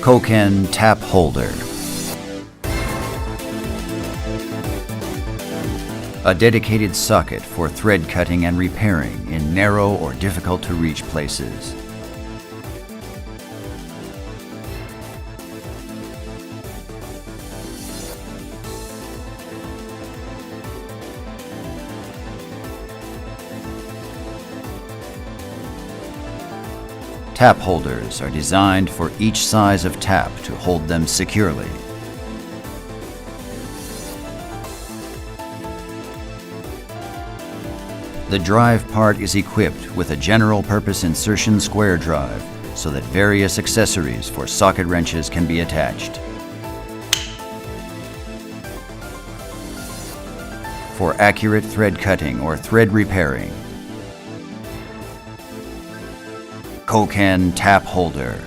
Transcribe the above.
Koken Tap Holder. A dedicated socket for thread cutting and repairing in narrow or difficult to reach places. Tap holders are designed for each size of tap to hold them securely. The drive part is equipped with a general-purpose insertion square drive so that various accessories for socket wrenches can be attached. For accurate thread cutting or thread repairing, Koken Tap Holder.